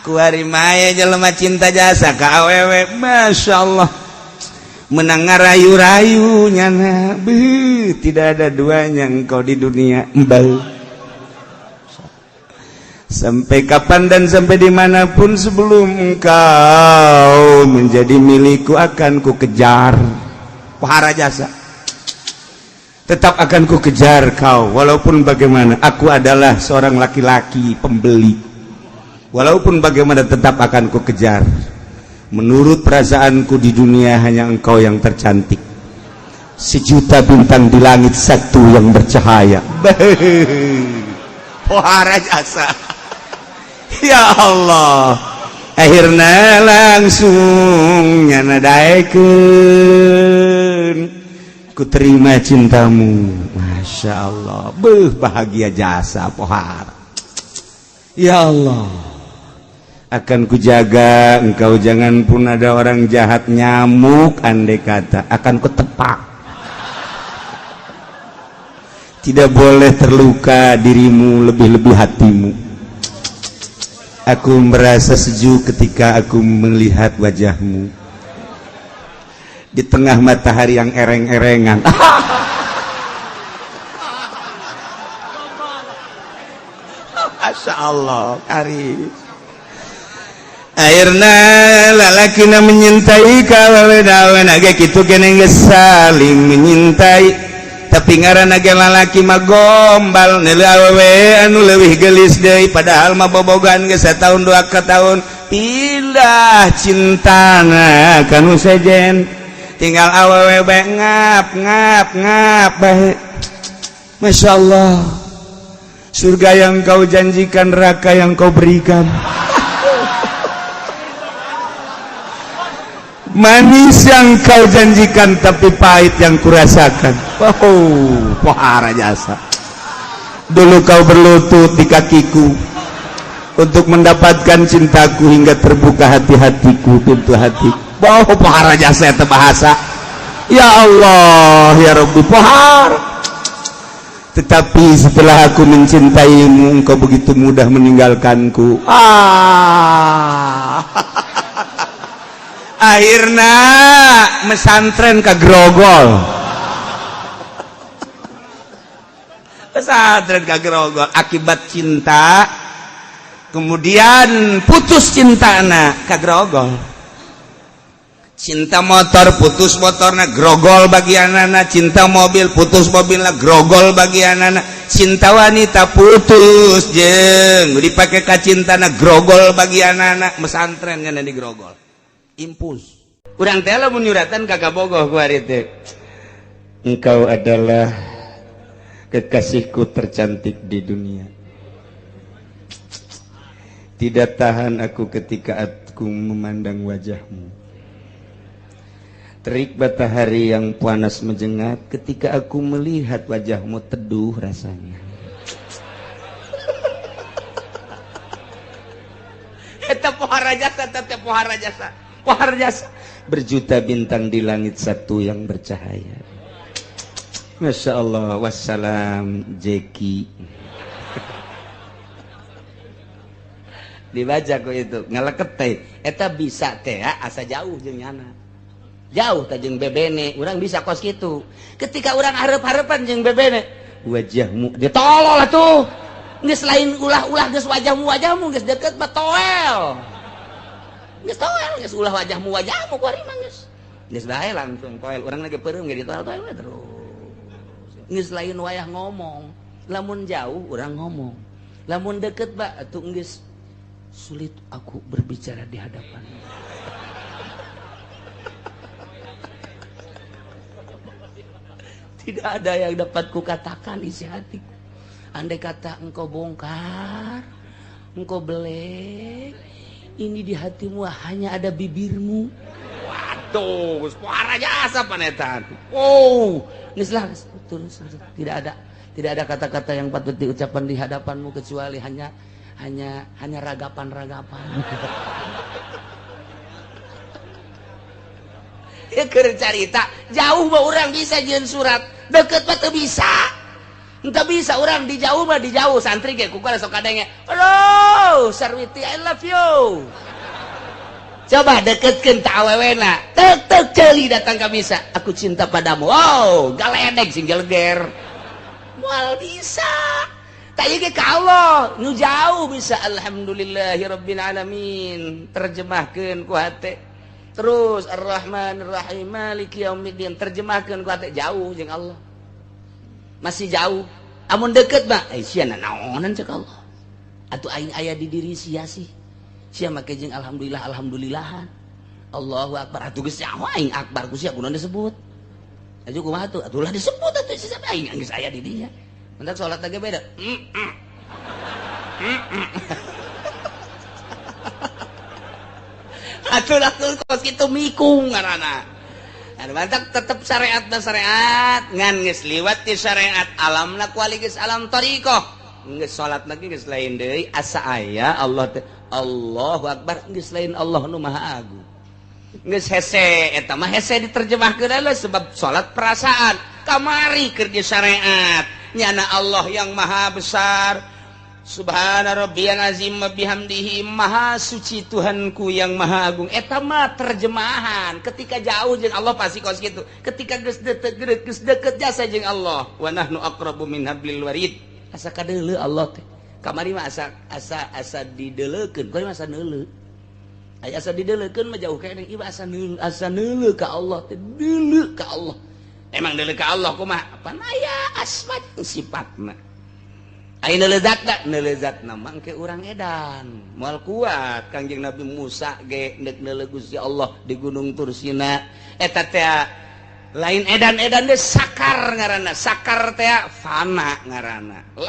kuari maya jelema cinta jasa ka awewe, masya Allah, menang ngarayu-rayu nyana, tidak ada duanya engkau di dunia, mbal. Sampai kapan dan sampai dimanapun sebelum engkau menjadi milikku akan ku kejar. Pohara jasa, tetap akan ku kejar kau walaupun bagaimana. Aku adalah seorang laki-laki pembeli, walaupun bagaimana tetap akan ku kejar. Menurut perasaanku di dunia hanya engkau yang tercantik, sejuta bintang di langit satu yang bercahaya. Pohara jasa. Ya Allah, akhirnya langsung nyanadaikeun ku terima cintamu. Masya Allah, bahagia jasa pohar. Ya Allah, akan kujaga engkau, jangan pun ada orang jahat nyamuk andai kata, akan kutepak. Tidak boleh terluka dirimu, lebih-lebih hatimu. Aku merasa sejuk ketika aku melihat wajahmu di tengah matahari yang ereng-erengan. Masya Allah, karim. Akhirnya lalakina menyintai kawawedawan agak gitu kena saling menyintai. Tapi ngaran ge lalaki mah gombal, neuleuh awewe anu leuwih geulis deui, padahal mah bobogan geus sataun 2 tahun. Pindah cintana kanu sejen, tinggal awewe bae ngap bae. Masya Allah, surga yang kau janjikan, neraka yang kau berikan. Manis yang kau janjikan tapi pahit yang kurasakan. Oh, pohara jasa. Dulu kau berlutut di kakiku untuk mendapatkan cintaku hingga terbuka hati-hatiku, pintu hati. Oh, pohara jasa itu bahasa. Ya Allah, ya Rabbi, pohara. Tetapi setelah aku mencintaimu, engkau begitu mudah meninggalkanku. Akhirnya mesantren ke Grogol. Pesantren ke Grogol akibat cinta, kemudian putus cinta anak ke Grogol. Cinta motor putus motorna Grogol bagi anak, cinta mobil putus mobilna Grogol bagi anak, cinta wanita putus jeung dipakai ka cintana Grogol bagi anak, mesantrennya di Grogol. Impuls. Urang teh lamun nyuratan kakak bogoh ku ari teh. Engkau adalah kekasihku tercantik di dunia. Tidak tahan aku ketika aku memandang wajahmu. Terik matahari yang panas menyengat ketika aku melihat wajahmu, teduh rasanya. Eta pohara jasa, tetep pohara jasa. Pohara jasa. Berjuta bintang di langit satu yang bercahaya. Masya Allah. Wassalam Jeki. Dibaca kok itu ngaleket teh. Eta bisa teh asa jauh jeung nyana. Jauh teh jeung bebene. Urang bisa kos kitu. Ketika urang hareup-hareupan jeung bebene, wajahmu dia tolol atuh. Geus lain ulah-ulah geus wajahmu geus deket mah toel. Geus toel, geus ulah wajahmu kuari mah geus. Geus bae langsung toel. Urang lagi peureum ge ditoel-toel terus. Geus lain wayah ngomong. Lamun jauh urang ngomong. Lamun deket ba atuh geus sulit aku berbicara di hadapanmu. Tidak ada yang dapat kukatakan isi hatiku. Andai kata engkau bongkar, engkau belek, ini di hatimu hanya ada bibirmu. Waduh, suara jasa panetan. Oh, tidak ada kata-kata yang patut diucapkan di hadapanmu kecuali hanya ragapan-ragapan. Ya keur carita jauh mah urang bisa jeung surat, deket mah teu bisa. Entah bisa orang dijauh mah dijauh santri kayak kukala sok kadenge. Halo, Sarwiti I love you. Coba deketkeun ta awewena. Tek ceuli datang ka bisa. Aku cinta padamu. Wow, galedeg sing geleger. Moal bisa. Tak ieu ge ka Allah, nu jauh bisa. Alhamdulillahirabbil alamin. Terjemahkeun ku hate. Terus Ar-Rahmanir Rahim Maliki Yaumiddin terjemahkeun ku hate jauh jeung Allah. Masih jauh. Amun deket mah sia naonan cek Allah. Atuh aing aya di diri sia sih. Sia make jeung alhamdulillahan. Allahu akbar. Atuh geus nyawa aing akbar ku sia kunaon disebut. Atuh kumaha atuh? Atuh lah disebut atuh sia aing geus aya di dinya. Mentak salat lagi beda. Atuh lah kos kitu mikung ngaranna. Mantak tetep syariat dan syariat ngan geus liwat ti syariat alamna kuali geus alam tariqah geus salat lagi geus lain deui asa aya Allah Allahu akbar geus lain Allah nu maha agung geus hese eta mah hese diterjemahkeun heula sebab salat perasaan kamari keur di syariat nyana Allah yang maha besar subhana rabbiyal azim wa bihamdihi maha suci Tuhanku yang maha agung eta mah terjemahan ketika jauh jeung Allah pasti kos kitu ketika geus deket jasa jeung Allah wa nahnu aqrabu min hablil warid asa kadeuleu Allah teh kamari mah asa dideuleukeun kamari mah asa neuleu aya asa dideuleukeun mah jauh keneh ieu asa neuleu ka Allah teh deuleu ka Allah emang deuleu ka Allah kumaha pan aya asma sifatna ayeuna lezatna mangke urang edan moal kuat Kangjeng Nabi Musa ge neuk neuleuh Gusti Allah di Gunung Tursina eta teh lain edan-edan teh sakar ngaranna sakar teh fana ngaranna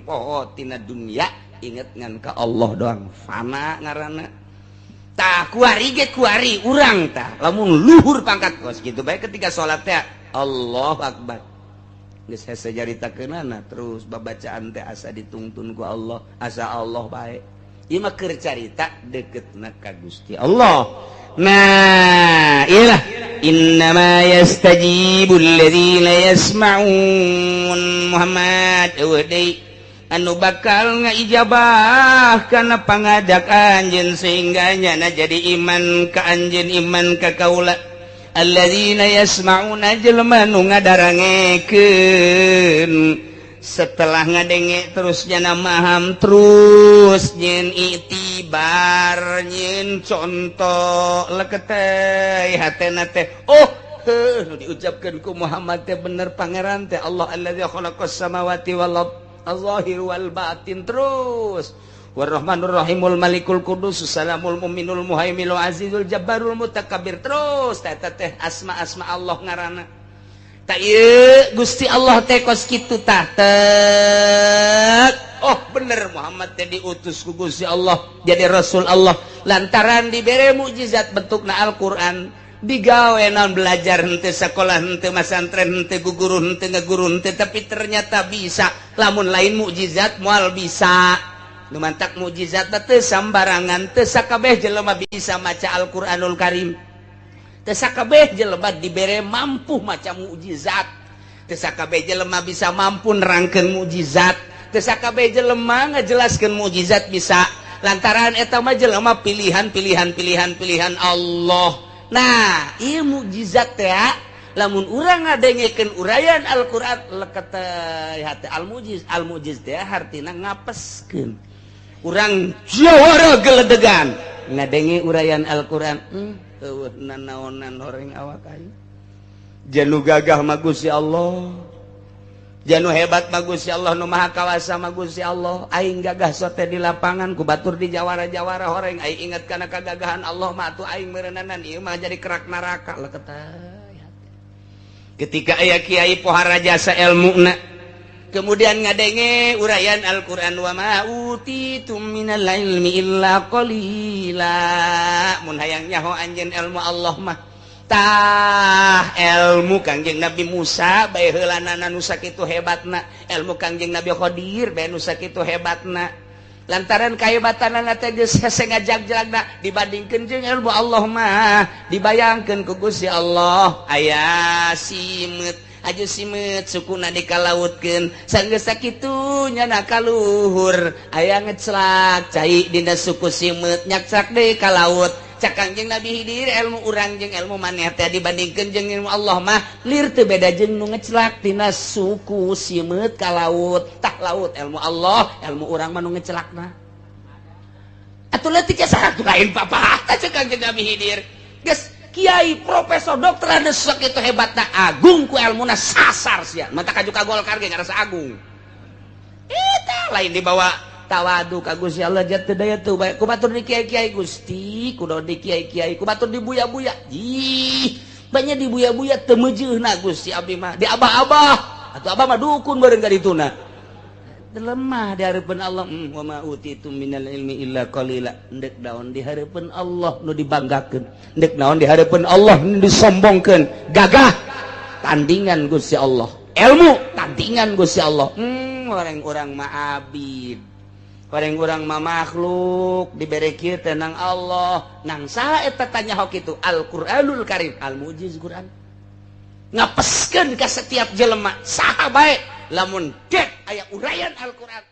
poho tina dunya inget ngan ka Allah doang fana ngaranna tah kuari ge kuari urang tah lamun luhur pangkat kos kitu bae ketika salat teh Allahu akbar geus hese jaritakeunana terus babacaan teh asa ditungtun ku Allah asa Allah bae ieu mah keur carita deketna ka Gusti Allah nah iyalah innama yastajibul ladzina yasma'un Muhammad eueuh deui anu bakal ngaijabah kana pangadak anjeun sehingga nyana jadi iman ka anjeun iman ka kaula alladzina yasma'una jelema nu ngadarangekeun setelah ngadenge terus nyana maham terus nyen itibar nyen contoh leketeh hatena teh oh nu diucapkeun ku Muhammad teh bener pangeran teh Allah alladzi khalaqas samawati wal ardh az-zahir wal batin terus Warrahmanur Rahimul Malikul Qudus Salamul Muminul Muhaiminul Azizul Jabbarul Mutakabbir terus eta teh asma-asma Allah ngaranna ta ieu Gusti Allah teh kos kitu tah oh bener Muhammad teh diutus ku Gusti Allah jadi rasul Allah lantaran dibere mukjizat bentukna Al-Qur'an digawe naon belajar henteu sakola henteu masantren henteu guguru henteu ngaguru henteu tapi ternyata bisa lamun lain mukjizat moal bisa nu mantak mukjizat teh sambarangan teu sakabeh jelema bisa maca Al-Qur'anul Karim teu sakabeh jelema dibere mampu maca mukjizat teu sakabeh jelema bisa mampu nerangkeun mukjizat teu sakabeh jelema ngajelaskeun mukjizat bisa lantaran eta mah jelema pilihan Allah nah ieu mukjizat teh lamun urang ngadengekeun urayan Al-Qur'an leketeh hate al-mujiz teh hartina ngapeskeun urang jawara geledegan ngadenge urayan Al-Qur'an eueuh nanaonan horeng awak aing janu gagah mah Gusti Allah janu hebat mah Gusti Allah nu maha kawasa mah Gusti Allah aing gagah sote di lapangan ku batur di jawara-jawara horeng aing inget kana kagagahan Allah mah atuh aing meureunana ieu mah jadi kerak neraka leketeh ketika aya kiai pohara jasa ilmuna kemudian ngadenge urayan Al-Qur'an wa ma utitum minal ilmi illa qalila mun hayang nyaho anjeun ilmu Allah mah tah ilmu Kangjeng Nabi Musa bae heulanana nu sakitu hebatna ilmu Kangjeng Nabi Khadir bae nu sakitu hebatna lantaran kahebatanna teh geus hese ngajag-jagna dibandingkeun jeung ilmu Allah mah dibayangkeun ku Gusti Allah aya simeut aju simet sukuna dikalautkeun sanggeus sakitu nyana kaluhur aya ngeclak cai dina suku simet nyakcak deui ka laut cak Kangjeng Nabi Khidir ilmu urang jeung ilmu maneh teh dibandingkeun jeung ilmu Allah mah lir teu beda jeung nu ngeclak tina suku simet ka laut tah laut ilmu Allah ilmu urang mah nu ngeclakna atuh leutik saha lain papah tah cak Kangjeng Nabi Khidir geus kiai profesor dokter anu sakitu hebatna agung ku elmuna sasar sia mata kaju ka Golkar ge ngarasa agung eta lain dibawa tawadu ka Gusti Allah jatuh daya tuh bae ku batur di kiai-kiai Gusti kudu di kiai-kiai ku batur di buya-buya ih banyak di buya-buya teu meujeuhna Gusti abdi mah di abah-abah atuh abah mah dukun beureung ka dituna lemah di hareupeun Allah wa ma utitu minal ilmi illa qalila endek daon di hareupeun Allah nu dibanggakeun endek naon di hareupeun Allah nu disombongkeun gagah tandingan Gusti Allah ilmu tandingan Gusti Allah orang-orang mah abid orang-orang mah makhluk dibere kieu teh nang Allah nang saha eta tanya hok kitu Al-Qur'anul Karim al-mujiz Quran ngapeskeun ka setiap jelema saha bae lamun dek aya uraian Al-Quran